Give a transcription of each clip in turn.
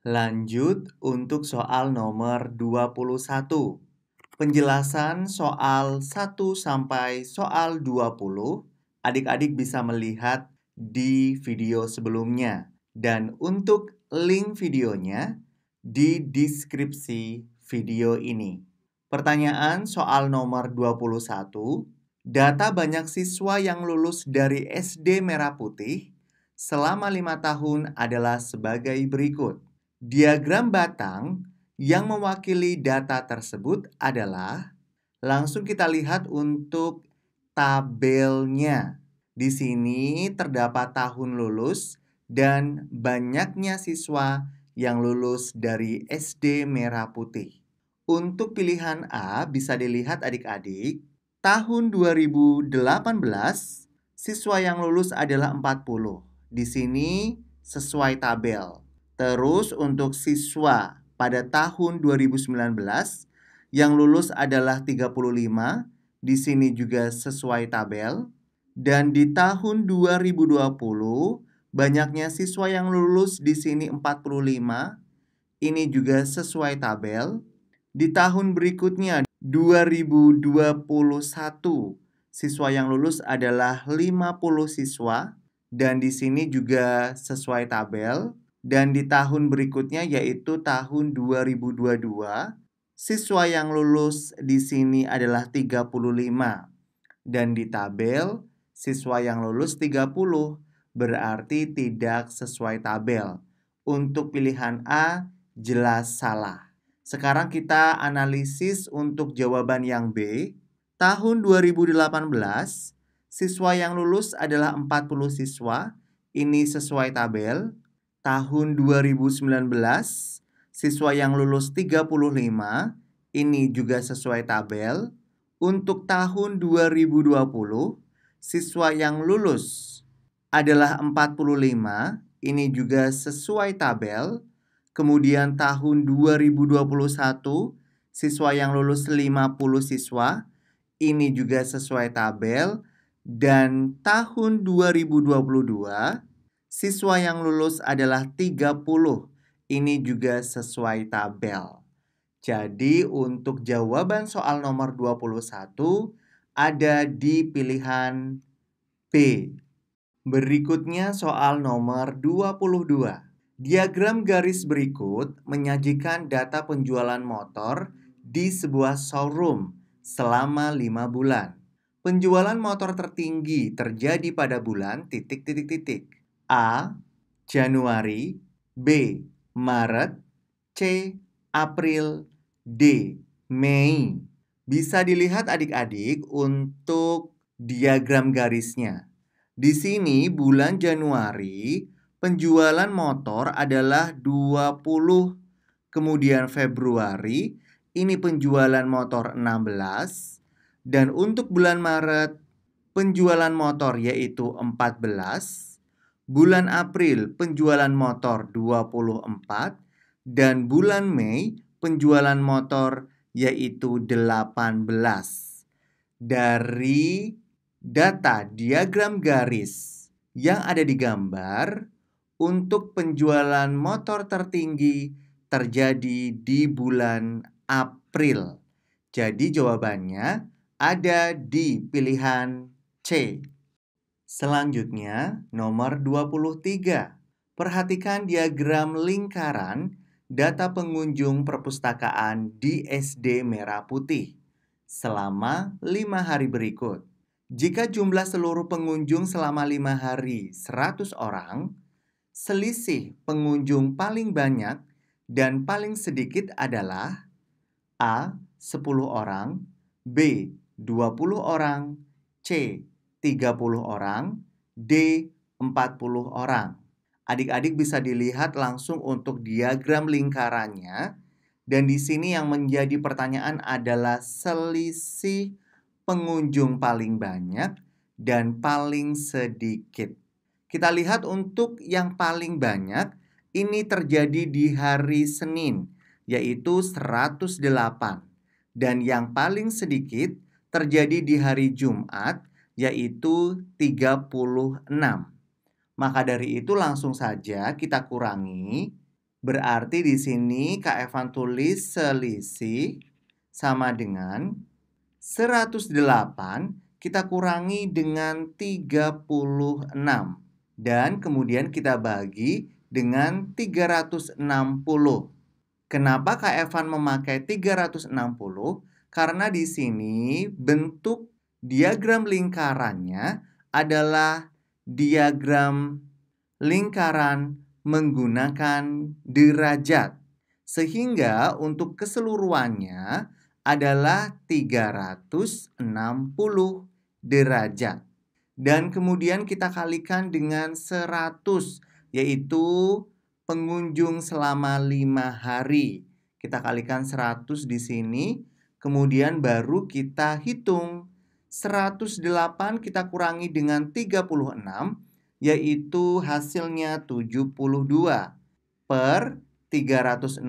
Lanjut untuk soal nomor 21. Penjelasan soal 1 sampai soal 20, adik-adik bisa melihat di video sebelumnya. Dan untuk link videonya di deskripsi video ini. Pertanyaan soal nomor 21, data banyak siswa yang lulus dari SD Merah Putih selama 5 tahun adalah sebagai berikut. Diagram batang yang mewakili data tersebut adalah, langsung kita lihat untuk tabelnya. Di sini terdapat tahun lulus dan banyaknya siswa yang lulus dari SD Merah Putih. Untuk pilihan A bisa dilihat adik-adik, tahun 2018 siswa yang lulus adalah 40. Di sini sesuai tabel. Terus untuk siswa pada tahun 2019 yang lulus adalah 35, di sini juga sesuai tabel. Dan di tahun 2020 banyaknya siswa yang lulus di sini 45, ini juga sesuai tabel. Di tahun berikutnya 2021 siswa yang lulus adalah 50 siswa dan di sini juga sesuai tabel. Dan di tahun berikutnya yaitu tahun 2022, siswa yang lulus di sini adalah 35. Dan di tabel, siswa yang lulus 30, berarti tidak sesuai tabel. Untuk pilihan A, jelas salah. Sekarang kita analisis untuk jawaban yang B. Tahun 2018, siswa yang lulus adalah 40 siswa. Ini sesuai tabel. Tahun 2019, siswa yang lulus 35, ini juga sesuai tabel. Untuk tahun 2020, siswa yang lulus adalah 45, ini juga sesuai tabel. Kemudian tahun 2021, siswa yang lulus 50 siswa, ini juga sesuai tabel. Dan tahun 2022, siswa yang lulus adalah 30. Ini juga sesuai tabel. Jadi untuk jawaban soal nomor 21 ada di pilihan B. Berikutnya soal nomor 22. Diagram garis berikut menyajikan data penjualan motor di sebuah showroom selama 5 bulan. Penjualan motor tertinggi terjadi pada bulan titik-titik-titik. A. Januari, B. Maret, C. April, D. Mei. Bisa dilihat adik-adik untuk diagram garisnya. Di sini bulan Januari penjualan motor adalah 20. Kemudian Februari ini penjualan motor 16. Dan untuk bulan Maret penjualan motor yaitu 14. Bulan April penjualan motor 24 dan bulan Mei penjualan motor yaitu 18. Dari data diagram garis yang ada di gambar, untuk penjualan motor tertinggi terjadi di bulan April. Jadi jawabannya ada di pilihan C. Selanjutnya, nomor 23. Perhatikan diagram lingkaran data pengunjung perpustakaan di SD Merah Putih selama 5 hari berikut. Jika jumlah seluruh pengunjung selama 5 hari 100 orang, selisih pengunjung paling banyak dan paling sedikit adalah A. 10 orang, B. 20 orang, C. 30 orang, D. 40 orang. Adik-adik bisa dilihat langsung untuk diagram lingkarannya. Dan di sini yang menjadi pertanyaan adalah selisih pengunjung paling banyak dan paling sedikit. Kita lihat untuk yang paling banyak, ini terjadi di hari Senin, yaitu 108. Dan yang paling sedikit terjadi di hari Jumat yaitu 36. Maka dari itu langsung saja kita kurangi. Berarti di sini Kak Evan tulis selisih sama dengan 108 kita kurangi dengan 36. Dan kemudian kita bagi dengan 360. Kenapa Kak Evan memakai 360? Karena di sini bentuk diagram lingkarannya adalah diagram lingkaran menggunakan derajat. Sehingga untuk keseluruhannya adalah 360 derajat. Dan kemudian kita kalikan dengan 100, yaitu pengunjung selama 5 hari. Kita kalikan 100 di sini, kemudian baru kita hitung. 108 kita kurangi dengan 36, yaitu hasilnya 72 per 360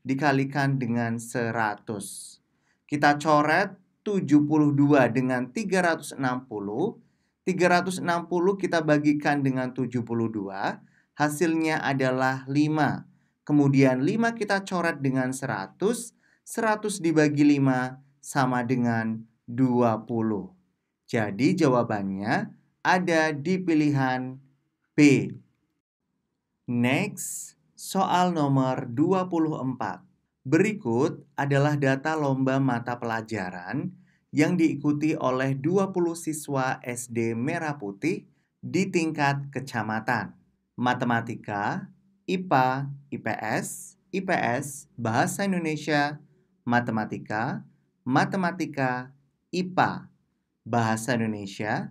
dikalikan dengan 100. Kita coret 72 dengan 360. 360 kita bagikan dengan 72. Hasilnya adalah 5. Kemudian 5 kita coret dengan 100. 100 dibagi 5 sama dengan 20. Jadi jawabannya ada di pilihan B. Next, soal nomor 24. Berikut adalah data lomba mata pelajaran yang diikuti oleh 20 siswa SD Merah Putih di tingkat kecamatan. Matematika, IPA, IPS, Bahasa Indonesia, Matematika, IPA, Bahasa Indonesia,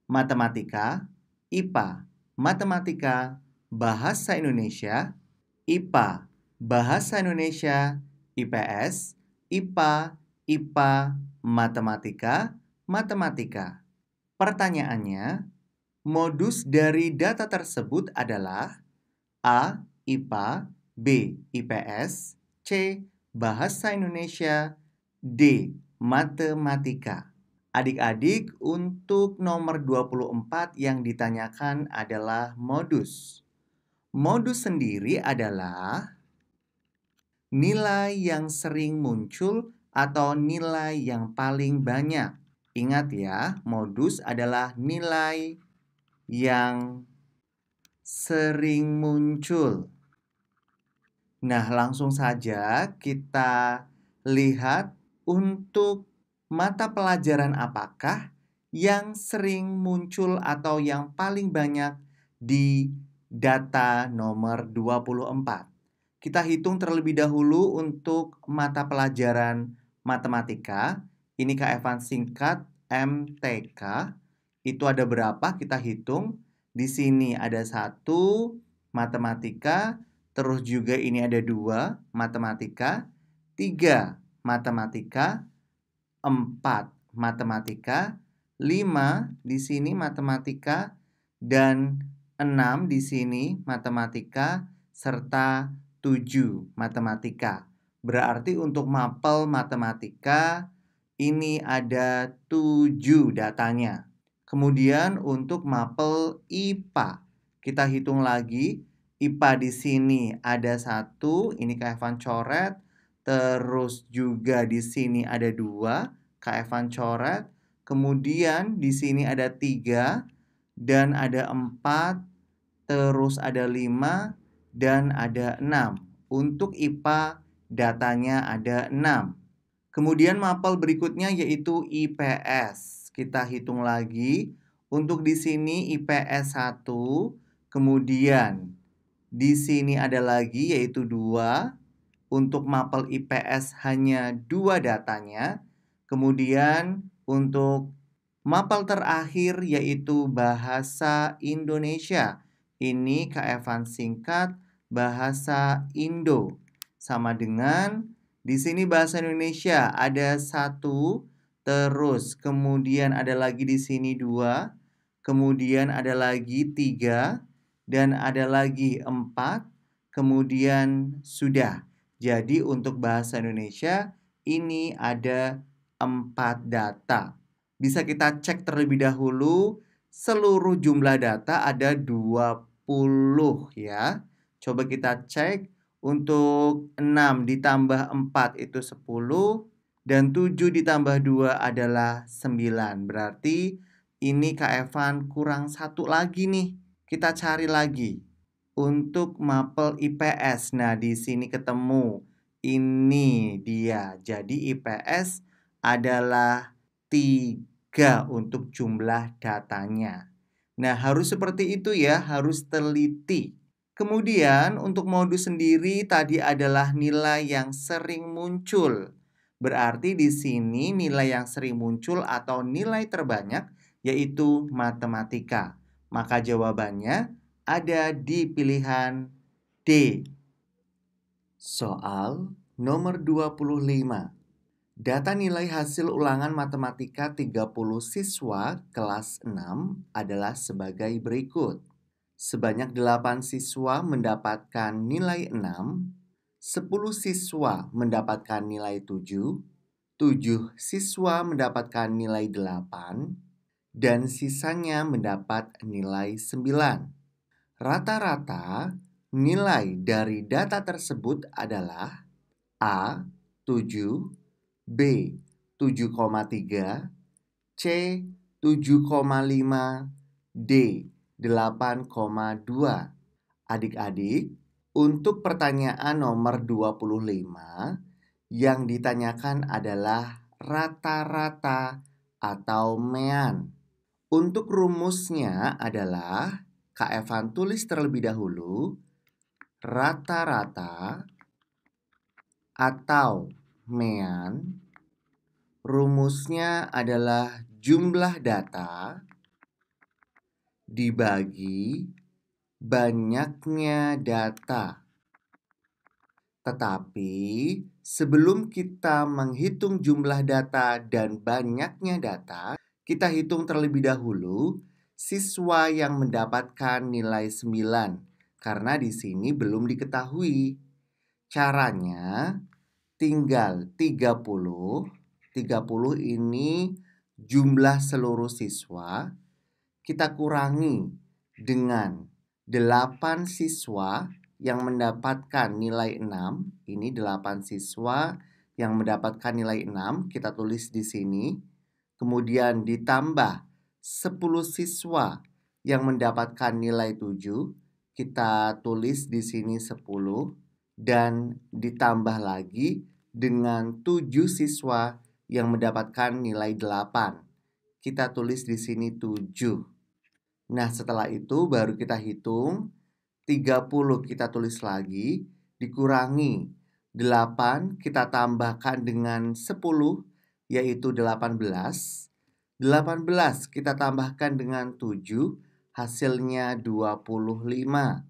Matematika, IPA, Matematika, Bahasa Indonesia, IPA, Bahasa Indonesia, IPS, IPA, Matematika. Pertanyaannya, modus dari data tersebut adalah A. IPA, B. IPS, C. Bahasa Indonesia, D. Matematika. Adik-adik, untuk nomor 24 yang ditanyakan adalah modus. Modus sendiri adalah nilai yang sering muncul atau nilai yang paling banyak. Ingat ya, modus adalah nilai yang sering muncul. Nah, langsung saja kita lihat untuk mata pelajaran apakah yang sering muncul atau yang paling banyak di data nomor 24. Kita hitung terlebih dahulu untuk mata pelajaran matematika. Ini Kak Evan singkat MTK. Itu ada berapa? Kita hitung. Di sini ada 1 matematika. Terus juga ini ada 2 matematika, 3 matematika, 4 matematika, 5 di sini matematika, dan 6 di sini matematika, serta 7 matematika. Berarti untuk mapel matematika ini ada 7 datanya. Kemudian untuk mapel IPA, kita hitung lagi. IPA di sini ada 1, ini Kak Evan coret. Terus juga di sini ada 2, Kak Evan coret. Kemudian di sini ada 3 dan ada 4, terus ada 5 dan ada 6. Untuk IPA datanya ada 6. Kemudian mapel berikutnya yaitu IPS. Kita hitung lagi. Untuk di sini IPS 1, kemudian di sini ada lagi yaitu 2. Untuk mapel IPS hanya 2 datanya. Kemudian untuk mapel terakhir yaitu Bahasa Indonesia. Ini Kak Evan singkat Bahasa Indo. Sama dengan di sini Bahasa Indonesia ada 1, terus kemudian ada lagi di sini 2, kemudian ada lagi 3, dan ada lagi 4, kemudian sudah. Jadi untuk Bahasa Indonesia ini ada 4 data. Bisa kita cek terlebih dahulu, seluruh jumlah data ada 20 ya. Coba kita cek, untuk 6 ditambah 4 itu 10, dan 7 ditambah 2 adalah 9. Berarti ini Kak Evan kurang satu lagi nih. Kita cari lagi. Untuk mapel IPS, nah di sini ketemu. Ini dia. Jadi IPS adalah 3 untuk jumlah datanya. Nah, harus seperti itu ya, harus teliti. Kemudian untuk modus sendiri tadi adalah nilai yang sering muncul. Berarti di sini nilai yang sering muncul atau nilai terbanyak yaitu matematika. Maka jawabannya ada di pilihan D. Soal nomor 25. Data nilai hasil ulangan matematika 30 siswa kelas 6 adalah sebagai berikut. Sebanyak 8 siswa mendapatkan nilai 6, 10 siswa mendapatkan nilai 7, 7 siswa mendapatkan nilai 8, dan sisanya mendapat nilai 9. Rata-rata nilai dari data tersebut adalah A. 7, B. 7,3, C. 7,5, D. 8,2. Adik-adik, untuk pertanyaan nomor 25, yang ditanyakan adalah rata-rata atau mean. Untuk rumusnya adalah Kak Evan tulis terlebih dahulu rata-rata atau mean. Rumusnya adalah jumlah data dibagi banyaknya data. Tetapi sebelum kita menghitung jumlah data dan banyaknya data, kita hitung terlebih dahulu siswa yang mendapatkan nilai 9 karena di sini belum diketahui. Caranya tinggal 30. 30 ini jumlah seluruh siswa. Kita kurangi dengan 8 siswa yang mendapatkan nilai 6. Ini 8 siswa yang mendapatkan nilai 6. Kita tulis di sini. Kemudian ditambah 10 siswa yang mendapatkan nilai 7. Kita tulis di sini 10. Dan ditambah lagi dengan 7 siswa yang mendapatkan nilai 8. Kita tulis di sini 7. Nah, setelah itu baru kita hitung. 30 kita tulis lagi, dikurangi 8 kita tambahkan dengan 10, yaitu 18. 18 kita tambahkan dengan 7, hasilnya 25.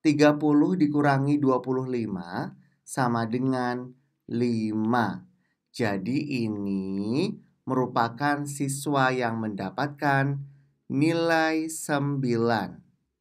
30 dikurangi 25 sama dengan 5. Jadi ini merupakan siswa yang mendapatkan nilai 9.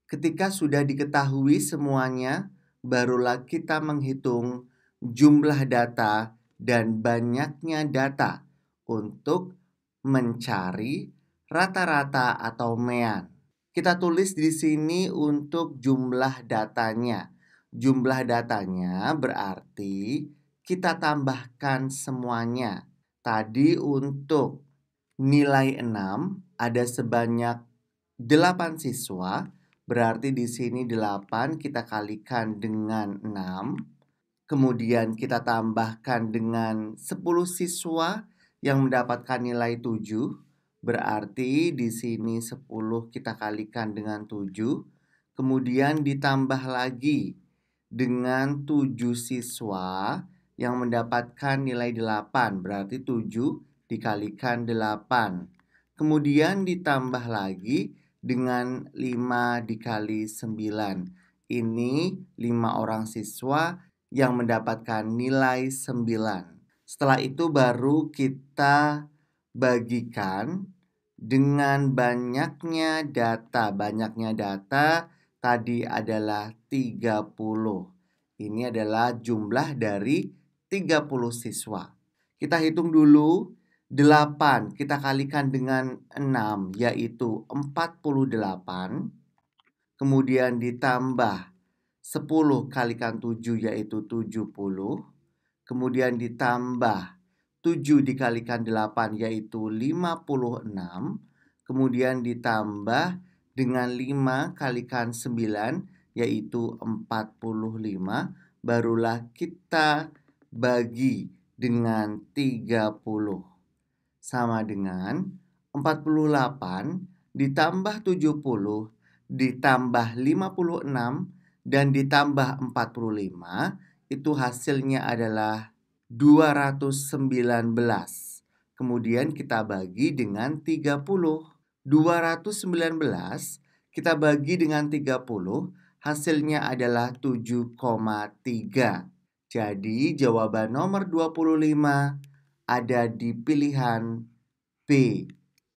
Ketika sudah diketahui semuanya, barulah kita menghitung jumlah data dan banyaknya data untuk mencari rata-rata atau mean. Kita tulis di sini untuk jumlah datanya. Jumlah datanya berarti kita tambahkan semuanya. Tadi untuk nilai 6 ada sebanyak 8 siswa. Berarti di sini 8 kita kalikan dengan 6. Kemudian kita tambahkan dengan 10 siswa yang mendapatkan nilai 7. Berarti di sini 10 kita kalikan dengan 7. Kemudian ditambah lagi dengan 7 siswa yang mendapatkan nilai 8. Berarti 7 dikalikan 8. Kemudian ditambah lagi dengan 5 dikali 9. Ini 5 orang siswa yang mendapatkan nilai 9. Setelah itu baru kita bagikan dengan banyaknya data. Banyaknya data tadi adalah 30. Ini adalah jumlah dari 30 siswa. Kita hitung dulu 8 kita kalikan dengan 6, yaitu 48. Kemudian ditambah 10 kalikan 7, yaitu 70. Kemudian ditambah 7 dikalikan 8, yaitu 56. Kemudian ditambah dengan 5 kalikan 9, yaitu 45. Barulah kita bagi dengan 30. Sama dengan 48 ditambah 70 ditambah 56 dan ditambah 45, itu hasilnya adalah 219. Kemudian kita bagi dengan 30. 219 kita bagi dengan 30, hasilnya adalah 7,3. Jadi jawaban nomor 25 ada di pilihan B.